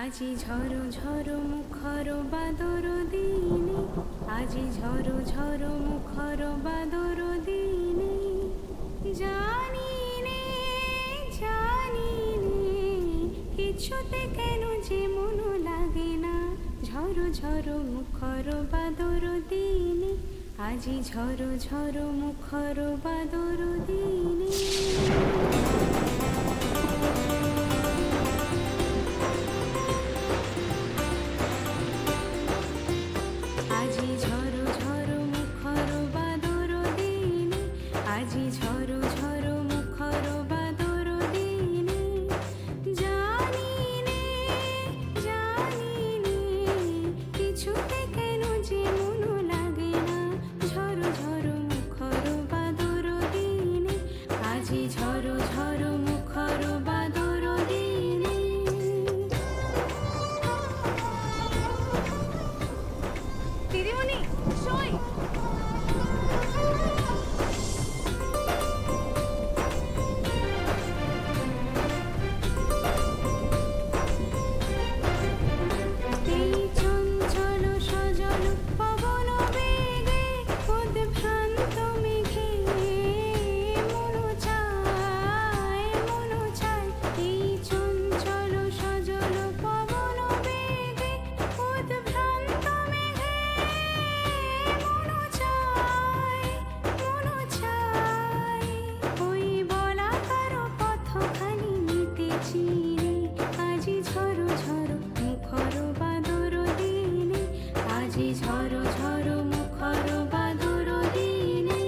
আজি ঝড়ো ঝড়ো মুখর বাদর দিনে, আজি ঝড়ো ঝড়ো মুখর বাদর দিনে, জানি নে কিছুতে কেন যে মন লাগে না। ঝড়ো ঝড়ো মুখর বাদর দিনে, আজি ঝড়ো ঝড়ো মুখর বাদর দিনে। আজি ঝড়ো ঝড়ো মুখর বাদর দিনে, আজি ঝড়ো ঝড়ো মুখর বাদর দিনে, জানি নে কিছুতে কেন যে মন লাগে না। ঝড়ো ঝড়ো মুখর বাদর দিনে, আজি ঝড়ো ঝড়ো মুখর বাদর দিনে। দিদিমণি সই। এই চঞ্চল সজল পবন বেগে, উদ্ভ্রান্ত মেঘে মন চায়। এই চঞ্চল সজল পবন বেগে, উদ্ভ্রান্ত মেঘে মন চায়। ওই বলাকার পথখানি নিতেছি রে, আজি ঝড়ো ঝড়ো মুখর বাদর দিনে, আজি ঝড়ো ঝড়ো মুখর বাদর দিনে।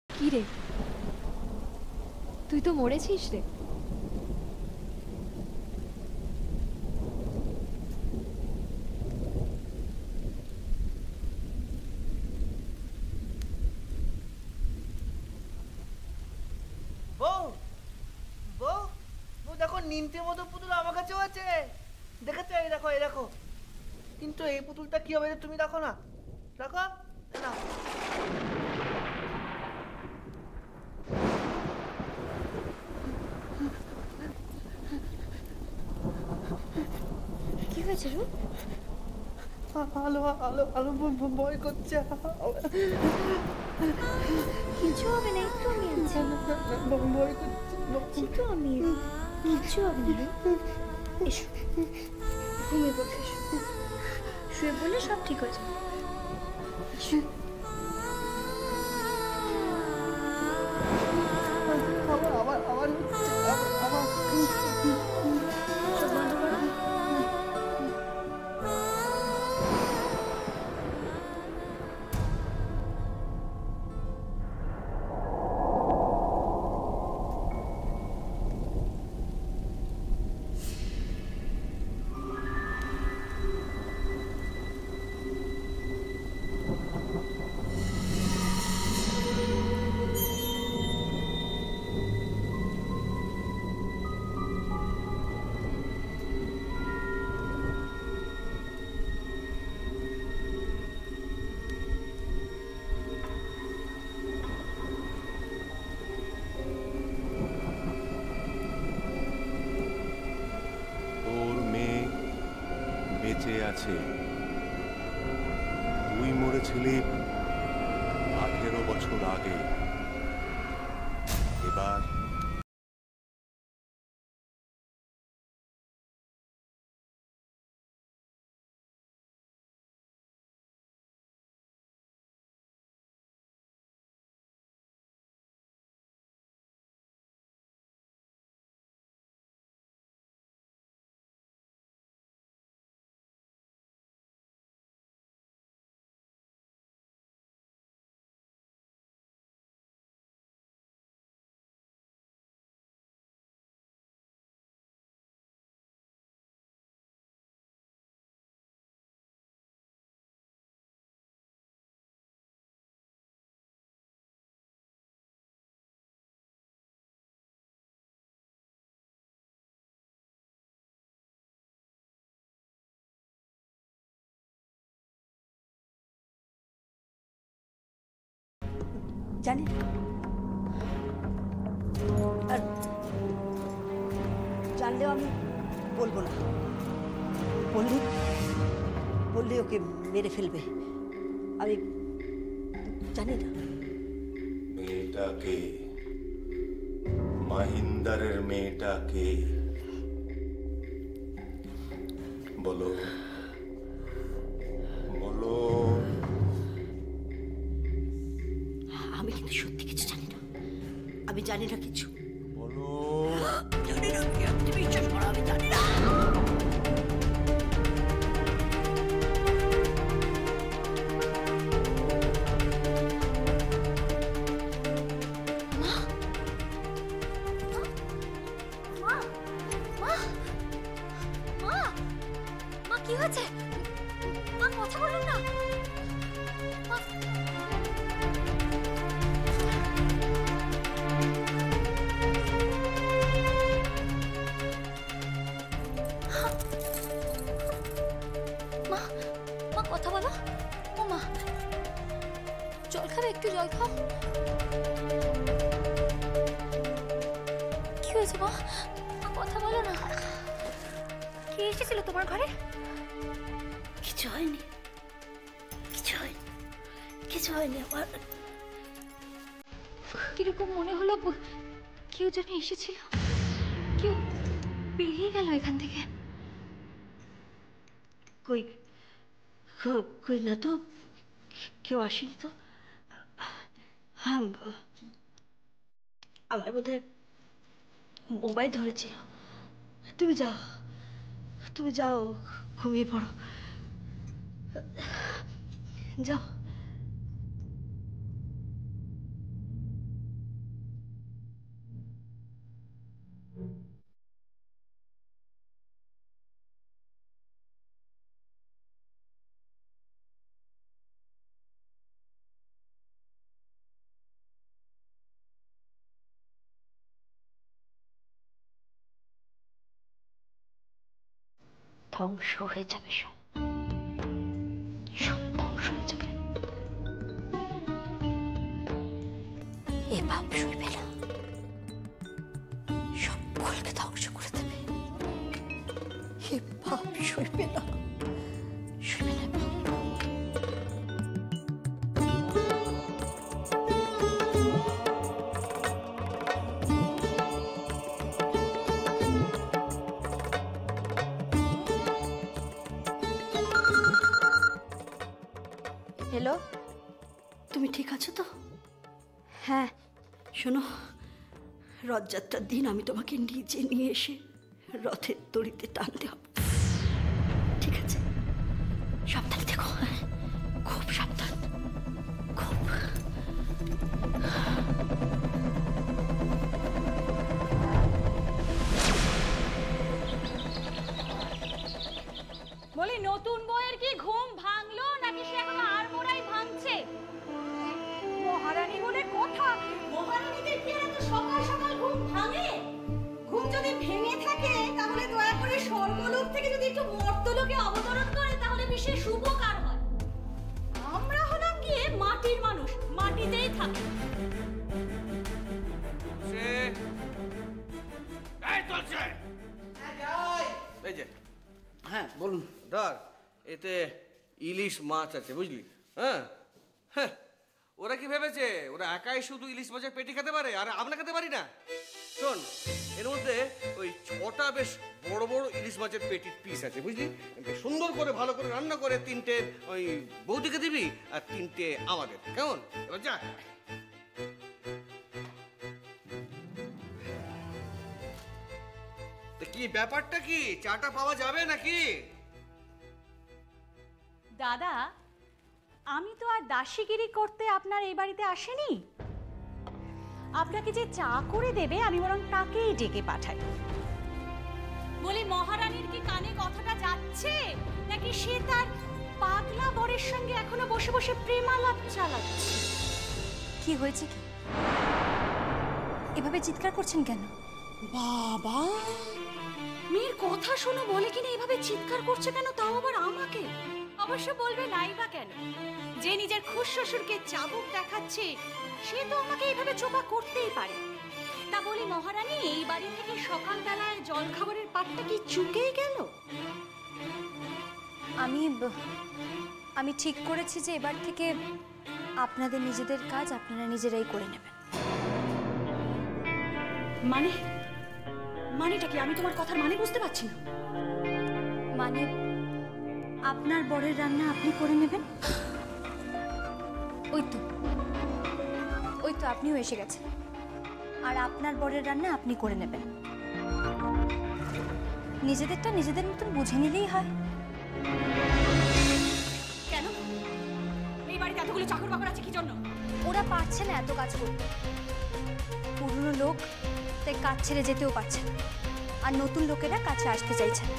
কি রে, তুই তো মরেছিস রে। বউ বউ বউ দেখো, নিমতির মতো পুতুল আমার কাছেও আছে। দেখেছো? এই দেখো, এই দেখো। কিন্তু এই পুতুলটা কি হবে তুমি দেখো না, দেখো না। কি হয়েছে রূপ? আলো আলো আলো ভয় করছে। কিছু হবে না, একটু আমি আছি। ভয় করছে। একটু আমি, কিছু হবে না। এসো, ঘুমিয়ে পড়ো। এসো, শুয়ে পড়লে সব ঠিক হয়ে যাবে। এসো। আবার চোখ বন্ধ করো। গেছে। তুই মরেছিলি 18 বছর আগে। এবার জানি না। আর জানলেও আমি বলবো না। বললে ওকে মেরে ফেলবে। আমি জানি না। মেয়েটাকে, মাহিন্দারের মেয়েটাকে বলো, বলো। আমি কিন্তু সত্যি কিছু জানি না। আমি জানি না কিছু। বলো। জানি না, আপনি বিশ্বাস করো, আমি জানি না। কি হয়েছে? মা কথা বলুন না। মা, মা কথা বলো। ও মা, জল খাবে? একটু জল খাও। কি হয়েছে মা? মা কথা বলো না। কে এসেছিল তোমার ঘরে? কিছু হয়নি, কিছু হয়নি আমার। কিরকম মনে হলো কেউ যেন এসেছিল, কেউ বেরিয়ে গেল এখান থেকে। কই না তো, কেউ আসেনি তো। হ্যাঁ, আমার বোধহয় মোবাইল ধরেছি। তুমি যাও, ঘুমিয়ে পড়ো, যাও। ধ্বংস হয়ে যাবে সব, ধ্বংস হয়ে যাবে। এ ভাব সইবে না, সকলকে ধ্বংস করে দেবে। এ ভাব সইবে না, সইবে না। হ্যালো, তুমি ঠিক আছো তো? হ্যাঁ, শোনো, রথযাত্রার দিন আমি তোমাকে নিজে নিয়ে এসে রথের দড়িতে টানতে হবে, ঠিক আছে? সাবধানে দেখো, খুব সাবধান, খুব। বলি, নতুন বইয়ের কি ঘুম ভাঙলো নাকি সে এখনো আড়মোড়াই ভাঙছে? মহারানী বলে কথা, মহারানীদের কি এত সকাল সকাল ঘুম ভাঙে? ঘুম যদি ভেঙে থাকে তাহলে দয়া করে স্বর্গলোক থেকে যদি একটু মর্তলোকে অবতরণ করে তাহলে বিশেষ উপকার হয়। আমরা হলাম গিয়ে মাটির মানুষ, মাটিতেই থাকি। এই যে, হ্যাঁ বলুন। ধর, এতে ইলিশ মাছ আছে, বুঝলি? হ্যাঁ হ্যাঁ, ওরা কি ভেবেছে ওরা একাই শুধু ইলিশ মাছের পেটি খেতে পারে আর আমরা খেতে পারি না? শোন, এর মধ্যে ওই 6টা বেশ বড় বড় ইলিশ মাছের পেটির পিস আছে, বুঝলি? বেশ সুন্দর করে ভালো করে রান্না করে 3টে ওই বৌদিকে দিবি আর 3টে আমাদের, কেমন? এবার যা। কি ব্যাপারটা কি, চাটা পাওয়া যাবে নাকি? দাদা, আমি তো আর দাসীগিরি করতে আপনার এই বাড়িতে আসিনি। আপনাকে যে চা করে দেবে আমি বরং তাকেই ডেকে পাঠাই। বলি, মহারানীর কি কানে কথাটা যাচ্ছে, নাকি সে তার পাগলা বরের সঙ্গে এখনো বসে বসে প্রেমালাপ চালাচ্ছে? কি হয়েছে কি? এভাবে চিৎকার করছেন কেন? বাবা, মেয়ের কথা শোনো বলে কিনা এভাবে চিৎকার করছে কেন, তাও আবার আমাকে? অবশ্য বলবে নাই বা কেন, যে নিজের খুশ শ্বশুরকে চাবুক দেখাচ্ছে সে তো আমাকে এইভাবে চোপা করতেই পারে। তা বলি মহারানী, এই বাড়ি থেকে সকালবেলায় জল খাবারের পাটটা কি চুকেই গেল? আমি ঠিক করেছি যে এবার থেকে আপনাদের নিজেদের কাজ আপনারা নিজেরাই করে নেবেন। মানেটা কি? আমি তোমার কথার মানে বুঝতে পারছি না। মানে আপনার বরের রান্না আপনি করে নেবেন। ওই তো আপনিও এসে গেছেন, আর আপনার বরের রান্না আপনি করে নেবেন। নিজেদেরটা নিজেদের মতন বুঝে নিলেই হয়। কেন এই বাড়িতে এতগুলো চাকর বাকর আছে কি জন্য? ওরা পারছে না এত কাজ করতে, পুরনো লোক, তাই কাজ ছেড়ে যেতেও পারছে না, আর নতুন লোকেরা কাছে আসতে চাইছে না।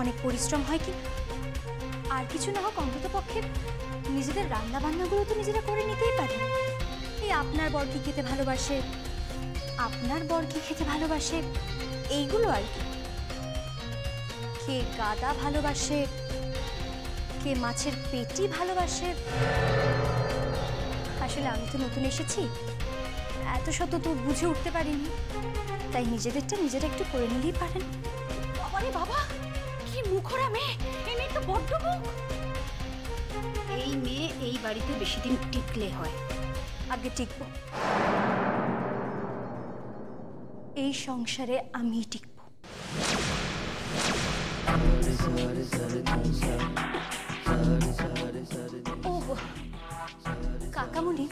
অনেক পরিশ্রম হয় কি, আর কিছু না হোক অন্তত পক্ষে নিজেদের রান্না বান্নাগুলো তো নিজেরা করে নিতেই পারে। এই আপনার বর কি খেতে ভালোবাসে, আপনার বর কি খেতে ভালোবাসে, এইগুলো আর কি। কে গাদা ভালোবাসে, কে মাছের পেটি ভালোবাসে। আসলে আমি তো নতুন এসেছি, এত শত তো বুঝে উঠতে পারিনি, তাই নিজেদেরটা নিজেরা একটু করে নিলেই পারেন। বাবারে বাবা, কি মুখরা মেয়ে! এই মেয়ে তো বড্ড মুখ। এই মেয়ে এই বাড়িতে বেশি দিন টিকলে হয়। আগে টিকব, এই সংসারে আমি টিকব। ও কাকামণি,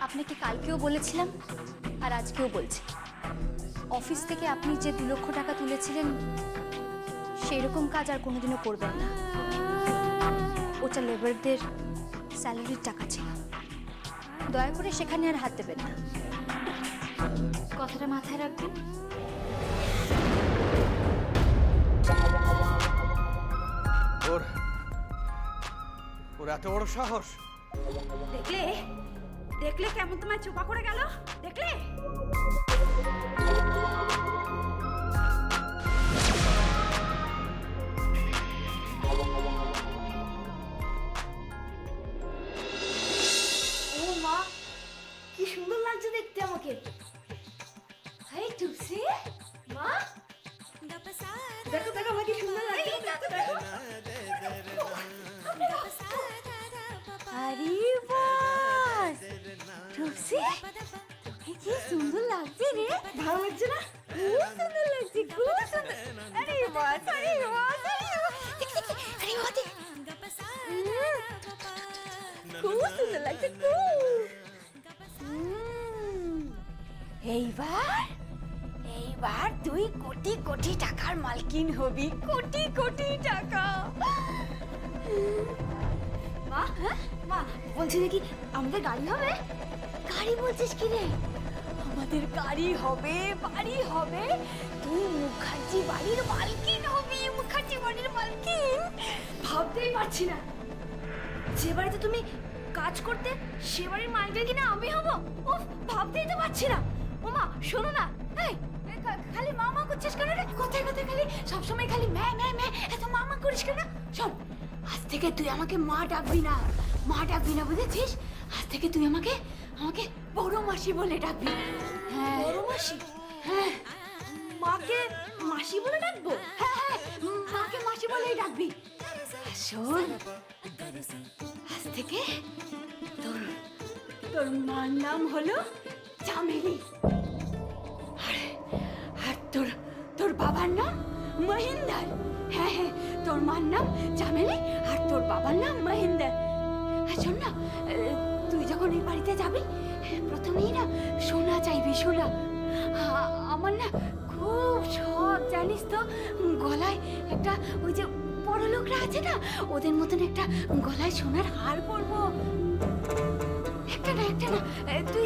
আপনাকে কালকেও বলেছিলাম আর আজকেও বলছি, অফিস থেকে আপনি যে 2 লক্ষ টাকা তুলেছিলেন সেই রকম কাজ আর কোনোদিনও করবেন না। ওটা লেবারদের স্যালারির টাকা ছিল, দয়া করে সেখানে আর হাত দেবেন না। কথাটা মাথায় রাখবেন। ওর এত বড় সাহস! দেখলে দেখলে কেমন তোমায় চোপা করে গেল, দেখলে? ও মা, কি সুন্দর লাগছে দেখতে আমাকে। হাই টুপসি, মা দেখো দেখো আমার কি সুন্দর লাগছে। আরে বাস টুপসি, তোকে কি সুন্দর লাগছে রে। ভালো লাগছে না? খুব সুন্দর লাগছে, খুব সুন্দর। আরে বাস, আরে বাস, আরে বাস, খুব সুন্দর লাগছে, খুব। এইবার তুই কোটি কোটি টাকার মালকিন হবি, কোটি কোটি টাকা। মা, মা বলছি নাকি আমাদের গাড়ি হবে? গাড়ি বলছিস কি রে? আমাদের গাড়ি হবে, বাড়ি হবে, তুই মুখার্জি বাড়ির মালকিন হবি, মুখার্জি বাড়ির মালকিন। ভাবতেই পারছি না, যে বাড়িতে তুমি কাজ করতে সে বাড়ির মালকিন কিনা আমি হব। উফ, ভাবতেই তো পারছি না। ও মা শোনো না, এই খালি মামা করছিস কেন রে? কোথায় কোথায় খালি সবসময় খালি ম্যা ম্যা ম্যা, এত মামা করিস কেন? শোন, আজ থেকে তুই আমাকে মা ডাকবি না, মা ডাকবি না, বুঝেছিস? আজ থেকে তুই আমাকে আমাকে বড় মাসি বলে ডাকবি। হ্যাঁ, বড় মাসি? হ্যাঁ। মাকে মাসি বলে ডাকবো? হ্যাঁ হ্যাঁ, মাকে মাসি বলেই ডাকবি। শোন, আজ থেকে তোর তোর মার নাম হলো চামেলি, আর তোর তোর বাবার নাম মহিন্দর। হ্যাঁ হ্যাঁ, তোর মার নাম চামেলি আর তোর বাবার নাম মহিন্দর। আর শোন না, তুই যখন এই বাড়িতে যাবি প্রথমেই না সোনা চাইবি, সোনা। আমার না খুব শখ, জানিস তো, গলায় একটা ওই যে বড় লোকরা আছে না, ওদের মতন একটা গলায় সোনার হার পরবো। একটা না তুই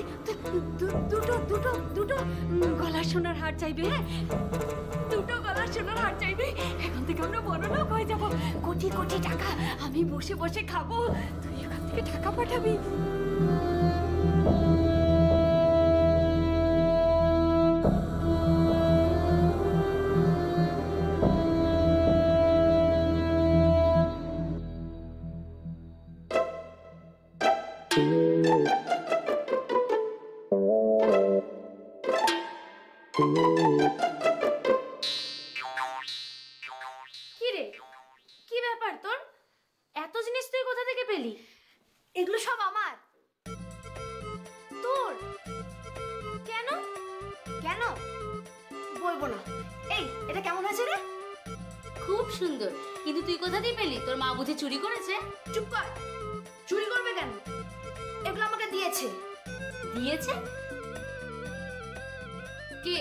দুটো দুটো দুটো গলার সোনার হার চাইবি। হ্যাঁ, দুটো গলার সোনার হার চাইবি। এখন থেকে আমরা বড় লোক হয়ে যাবো, কোটি কোটি টাকা আমি বসে বসে খাবো, তুই এখান থেকে টাকা পাঠাবি। কি রে, কি ব্যাপার তোর? এত জিনিস তুই কোথা থেকে পেলি? এগুলো সব আমার। তোর? কেন? কেন বলবো না। এই, এটা কেমন হয়েছে রে? খুব সুন্দর, কিন্তু তুই কোথা দিয়ে পেলি? তোর মা বুঝি চুরি করেছে? চুপ কর, চুরি করবে কেন? এগুলো আমাকে দিয়েছে। দিয়েছে? কে?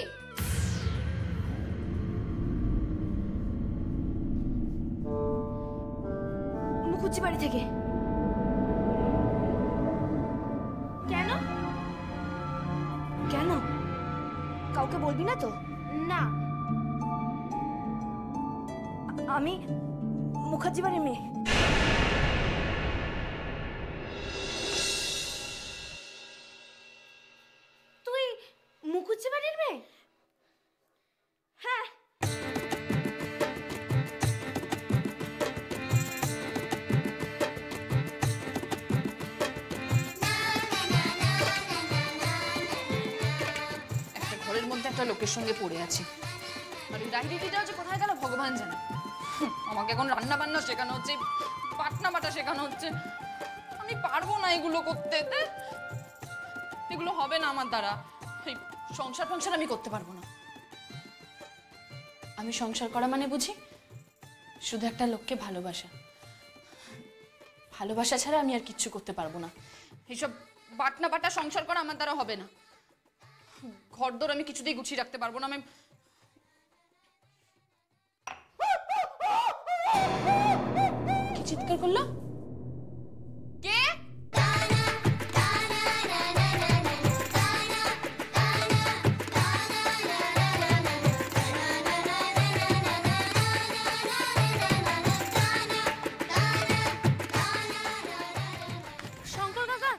মুখুজ্জি বাড়ি থেকে। কেন? কেন? কাউকে বলবি না তো? না। আমি মুখার্জি বাড়ির মেয়ে। তুই মুখুজ্জি বাড়ির মেয়ে? হ্যাঁ। একটা ঘরের মধ্যে একটা লোকের সঙ্গে পড়ে আছি, আর ওই ডায়েরি দিটাও যে কোথায় গেল ভগবান জানে। আমাকে এখন রান্না বান্না শেখানো হচ্ছে, বাটনা বাটা শেখানো হচ্ছে। আমি পারবো না এগুলো করতে, এগুলো হবে না আমার দ্বারা। এই সংসার ফংসার আমি করতে পারবো না। আমি সংসার করা মানে বুঝি শুধু একটা লোককে ভালোবাসা। ভালোবাসা ছাড়া আমি আর কিচ্ছু করতে পারবো না। এইসব বাটনা বাটা সংসার করা আমার দ্বারা হবে না। ঘরদোর আমি কিছুতেই গুছিয়ে রাখতে পারবো না। আমি কি চিৎকার করলো? কে? শঙ্কর কাকা,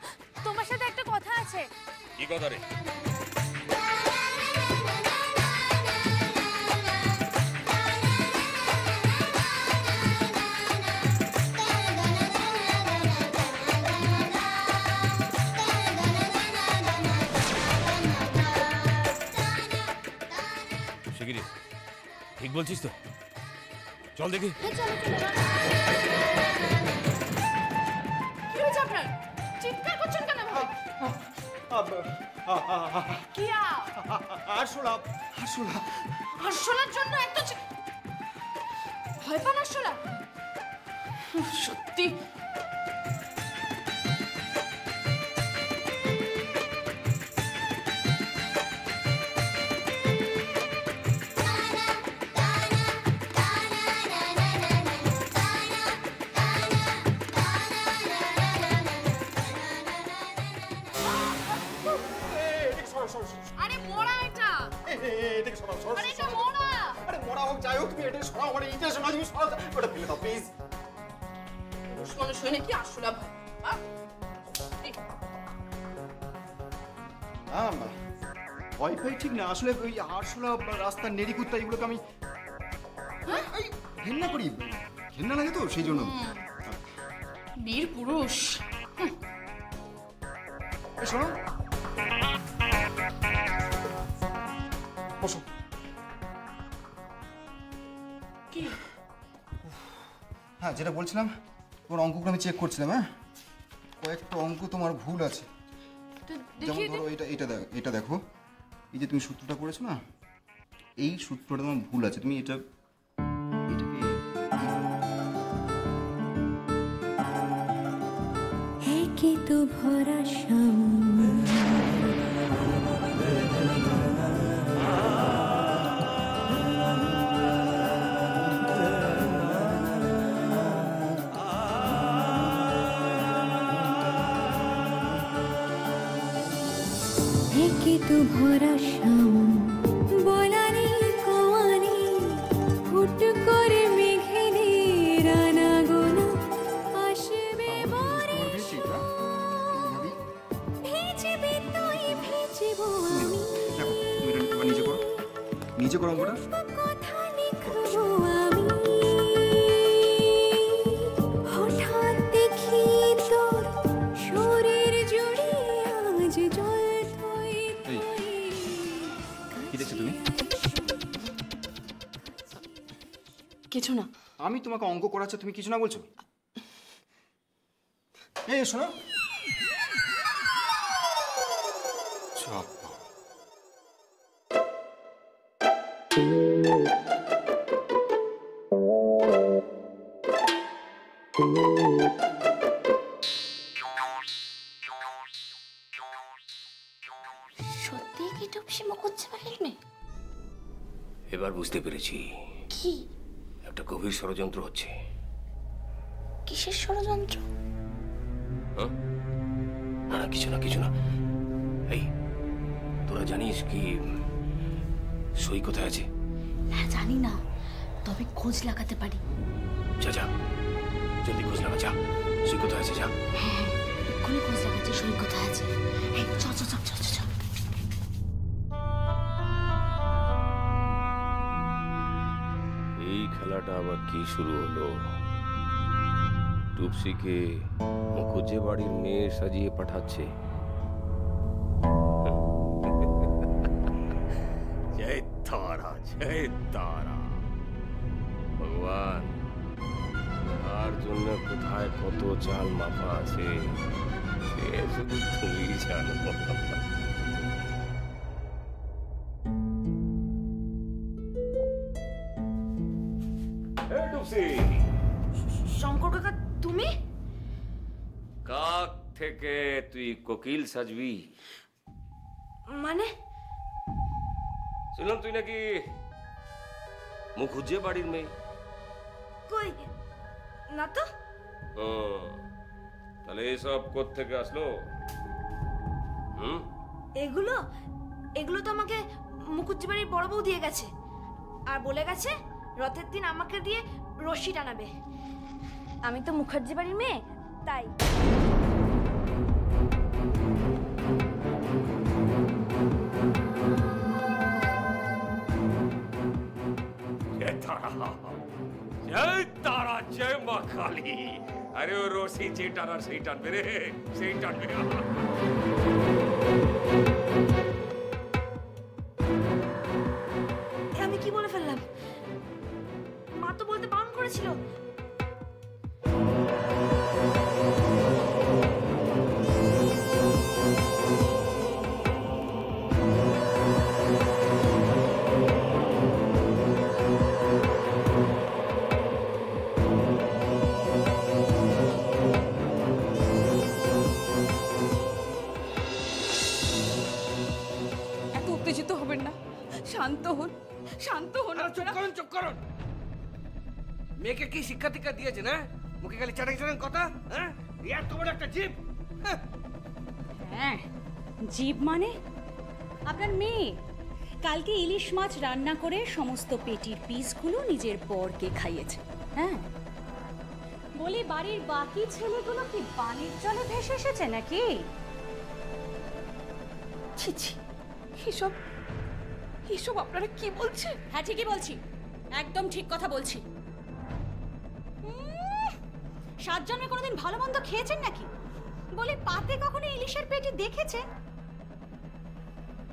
তোমার সাথে একটা কথা আছে। কি কথা রে? শিগগিরি, ঠিক বলছিস তো? চল দেখি। কি হয়েছে আপনার? চিৎকার করছেন কেন? কিয়া আরশোলার জন্য এত ভয় পান? আরশোলা সত্যি আরে মোড়া এটা। আরে এটা মোড়া। আরে মোড়া হোক যাই হোক, তুমি এটা সরাও, মানে ইতিহাস না তুমি সরাও, ওটা ফেলে দাও প্লিজ। মানুষ হয়ে নাকি আরশোলা ভয়? ভয় পাই ঠিক না, আসলে ওই আরশোলা রাস্তার নেড়িকুত্তা এগুলোকে আমি ঘেন্না করি, ঘেন্না লাগে তো সেই জন্য। বীর পুরুষ। শোনো, বসো। কি? হ্যাঁ, যেটা বলছিলাম, তোমার অঙ্কগুলো আমি চেক করছিলাম। হ্যাঁ, কয়েকটা অঙ্ক তোমার ভুল আছে। যেমন ধরো এটা দেখো, এই যে তুমি সূত্রটা করেছো না, এই সূত্রটা তোমার ভুল আছে। তুমি এটাকে একে তো ভরা সামনে একে তো ভরা সামনে বলানি কওয়ানি হুট করে মেঘেনে রানা গোনা আসবে ভিজবে তুই ভিজব আমি দেখো, তুমি এটা নিজে করো, নিজে করো অঙ্কটা। কথা লিখবো আমি হঠাৎ দেখি তোর শরীর জুড়ে আজ জল থই এই, কি দেখছো তুমি? কিছু না। আমি তোমাকে অঙ্ক করাচ্ছি, তুমি কিছু না বলছো? এই শোনো, সত্যি কি টুপসি মুখুজ্জে বাড়ির মেয়ে? এবার বুঝতে পেরেছি কি? একটা গভীর ষড়যন্ত্র হচ্ছে। কিসের ষড়যন্ত্র? হ্যাঁ? না না, কিছু না কিছু না। এই, তোরা জানিস কি সই কোথায় আছে? না, জানি না, তবে খোঁজ লাগাতে পারি। যা যা, জলদি খোঁজ লাগা, যা। সই কোথায় আছে, যা। হ্যাঁ, এক্ষুনি খোঁজ লাগাচ্ছি সই কোথায় আছে। এই চল চল চল চল চল। এই খেলাটা আবার কি শুরু হলো? টুপসিকে মুখুজ্জে বাড়ির মেয়ে সাজিয়ে পাঠাচ্ছে। জয় তারা, জয় তারা। ভগবান, তার জন্য কোথায় কত চাল মাপা আছে সে শুধু তুমি জানো। শঙ্কর কাকা, তুমি? কাক থেকে তুই কোকিল সাজবি? মানে শুনলাম তুই নাকি মুখুজ্জে বাড়ির মেয়ে। কই না তো। তাহলে এসব কোত্থেকে আসলো? এগুলো এগুলো তো আমাকে মুখুজ্জে বাড়ির বড় বউ দিয়ে গেছে, আর বলে গেছে রথের দিন আমাকে দিয়ে রশি টানাবে। আমি তো মুখার্জি বাড়ির মেয়ে, তাই। জয় তারা, জয় মা কালী। আরে ও রশি যে টানার সেই টানবে রে, সেই টানবে। আমি কি বলে ফেললাম? মা তো বলতে বারণ করেছিল। এত উত্তেজিত হবেন না, শান্ত হন, শান্ত হন। চুপ করুন, চুপ করুন। মেয়েকে কি শিক্ষা দীক্ষা দিয়েছে না? মুখে খালি চাটাং চাটাং কথা। হ্যাঁ, এত বড় একটা জিভ। হ্যাঁ, জীব মানে আপনার মেয়ে কালকে ইলিশ মাছ রান্না করে সমস্ত পেটির পিসগুলো নিজের বরকে খাইয়েছে। হ্যাঁ, বলি বাড়ির বাকি ছেলেগুলো কি পানির জলে ভেসে এসেছে নাকি? ছি ছি, এসব এসব আপনারা কি বলছেন? হ্যাঁ, ঠিকই বলছি, একদম ঠিক কথা বলছি। সাত জন্মে কোনোদিন ভালো মন্দ খেয়েছেন নাকি? বলি পাতে কখনো ইলিশের পেটি দেখেছে?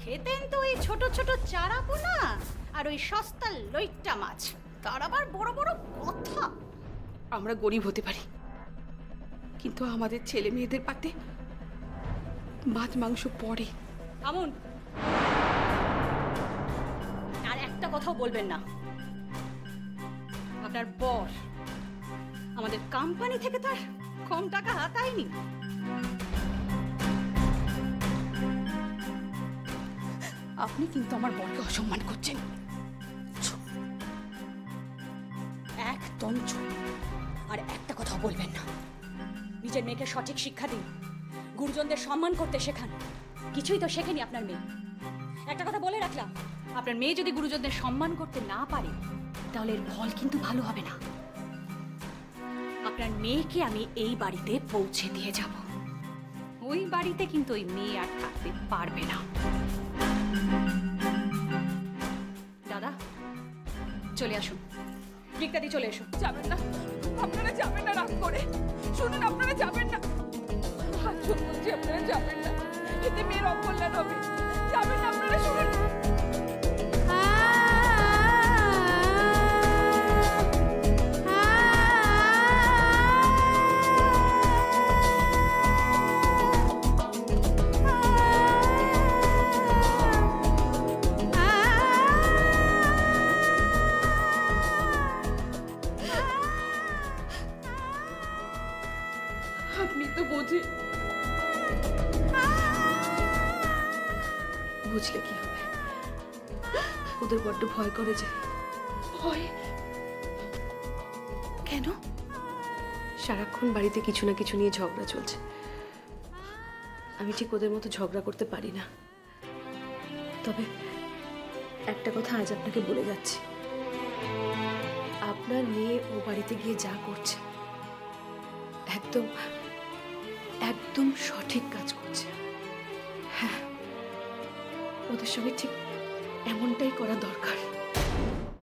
খেতেন তো ওই ছোট ছোট চারা পোনা আর ওই সস্তা লইট্টা মাছ, তার আবার বড় বড় কথা। আমরা গরিব হতে পারি, কিন্তু আমাদের ছেলে মেয়েদের পাতে মাছ মাংস পড়ে। আমন, আর একটা কথাও বলবেন না। আপনার বর আমাদের কোম্পানি থেকে তার কম টাকা হাতায়নি। আপনি কিন্তু আমার বরকে অসম্মান করছেন। একদম চুপ। আর একটা কথাও বলবেন না। নিজের মেয়েকে সঠিক শিক্ষা দিন, গুরুজনদের সম্মান করতে শেখান। কিছুই তো শেখেনি আপনার মেয়ে। একটা কথা বলে রাখলাম, আপনার মেয়ে যদি গুরুজনদের সম্মান করতে না পারে তাহলে এর ফল কিন্তু ভালো হবে না। আপনার মেয়েকে আমি এই বাড়িতে পৌঁছে দিয়ে যাব। ওই বাড়িতে কিন্তু ওই মেয়ে আর থাকতে পারবে না। দাদা চলে আসুন, রিক্তাদি চলে এসো। যাবেন না, আপনারা যাবেন না, রাগ করে। শুনুন, আপনারা যাবেন না, হাত জোর করছি, আপনারা যাবেন না, এতে মেয়ের অকল্যাণ হবে। যাবেন না আপনারা, শুনুন। আপনি তো বোঝেন, বুঝলে কি হবে? ওদের বড্ড ভয় করে যে। ভয় কেন? সারাক্ষণ বাড়িতে কিছু না কিছু নিয়ে ঝগড়া চলছে। আমি ঠিক ওদের মতো ঝগড়া করতে পারি না। তবে একটা কথা আজ আপনাকে বলে যাচ্ছি, আপনার মেয়ে ও বাড়িতে গিয়ে যা করছে একদম একদম সঠিক কাজ করছে। হ্যাঁ, ওদের সঙ্গে ঠিক এমনটাই করা দরকার।